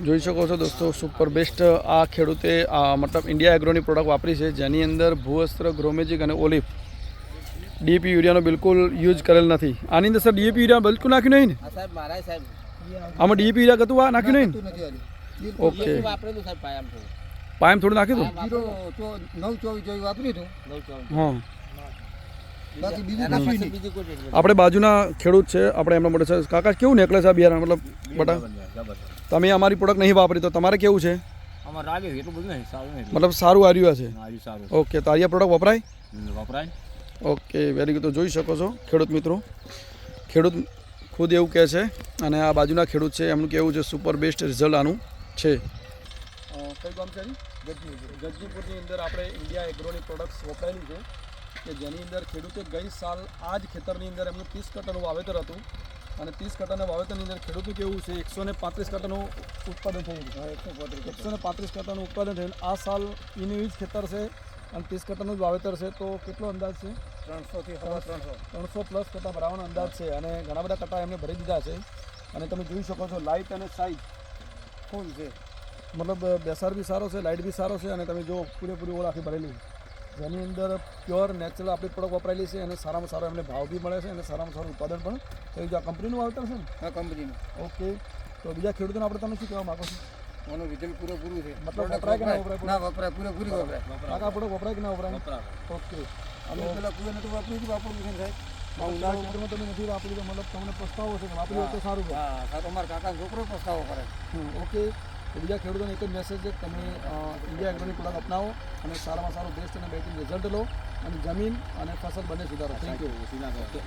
જોઈ શકો છો દોસ્તો, સુપર બેસ્ટ આ ખેડૂતે મતલબ ઇન્ડિયા એગ્રોની પ્રોડક્ટ વાપરી છે, જેની અંદર ભૂવસ્ત્ર, ગ્રોમેજિક અને ઓલિવ ડીએપી યુરિયાનો બિલકુલ યુઝ કરેલ નથી. આની અંદર સર ડીએપી યુરિયા બિલકુલ નાખ્યું નહીં ને? આમાં ડીએપી યુરિયા કતું નાખ્યું નહીં ને? ઓકે, પાયમ થોડું નાખ્યું હતું. હા, આપણે બાજુના ખેડૂત છે, આપણે એમના માટે છે. કાકા કેવું નીકળે છે આ બિયારણ? મતલબ બટા તમે અમારી પ્રોડક્ટ નહીં વાપરી તો તમારે કેવું છે? મતલબ સારું આવ્યું છે. ઓકે, તો આ પ્રોડક્ટ વપરાય? Okay, very good. તો જોઈ શકો છો ખેડૂત મિત્રો, ખેડૂત ખુદ એવું કહે છે અને આ બાજુના ખેડૂત છે એમનું કેવું છે સુપર બેસ્ટ રિઝલ્ટ આનું છે. કઈ ગામ છે? ગજજીપુરની અંદર આપણે ઇન્ડિયા એગ્રોની પ્રોડક્ટ્સ વપરાયેલી છે કે જેની અંદર ખેડૂતે ગઈ સાલ આ જ ખેતરની અંદર એમનું 30 કટ્ટાનું વાવેતર હતું અને 30 કટ્ટાના વાવેતરની અંદર ખેડૂતનું કેવું છે 135 કટ્ટાનું ઉત્પાદન થયું. 135 કટ્ટાનું ઉત્પાદન થયું. આ સાલ એનું જ ખેતર છે અને 30 કટ્ટાનું જ વાવેતર છે. તો કેટલો અંદાજ છે? 300 પ્લસ કટ્ટા ભરાવાનો અંદાજ છે અને ઘણા બધા કટ્ટા એમને ભરી દીધા છે. અને તમે જોઈ શકો છો લાઇટ અને સાઇઝ ફૂલ છે, મતલબ બેસાર બી સારો છે, લાઇટ બી સારો છે અને તમે જો પૂરેપૂરી ઓળ આખી ભરેલી, જેની અંદર પ્યોર નેચરલ આપણી પ્રોડક્ટ વપરાયેલી છે અને સારામાં સારો એમને ભાવ બી મળે છે અને સારામાં સારું ઉત્પાદન પણ થયું છે. આ કંપનીનું વાવેતર છે ને? હા, કંપનીનું. ઓકે, તો બીજા ખેડૂતોને આપણે તમે શું કહેવા માગો છો? આનું રિઝલ્ટ પૂરેપૂરું છે. મતલબ વપરાય કે ના વપરાય? ના વપરાય, પૂરેપૂરી વપરાય. કાકા પ્રોડક્ટ વપરાય કે ના વપરાય? ઓકે, અને પેલા કુએ તો વાપર્યું છે, વાપરવું છે સાહેબ. ઉનાળા ખેતરમાં તમે નથી વાપર્યું તો મતલબ તમને પસ્તાવો છે કે વાપર્યું તો સારું છે. હા, અમારા કાકા છોકરો પસ્તાવો કરે. ઓકે, તો બીજા ખેડૂતોને એક જ મેસેજ છે કે તમે ઇન્ડિયા એગ્રોની પ્રોડક્ટ અપનાવો અને સારામાં સારું બેસ્ટ અને બેસ્ટ રિઝલ્ટ લો અને જમીન અને ફસલ બંને સુધારો. Thank you.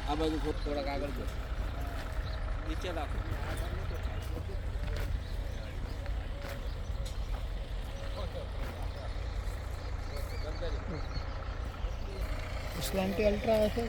આ બાજુ થોડાક આગળ જો નીચે રાખો. स्लैंटी अल्ट्रा ऐसे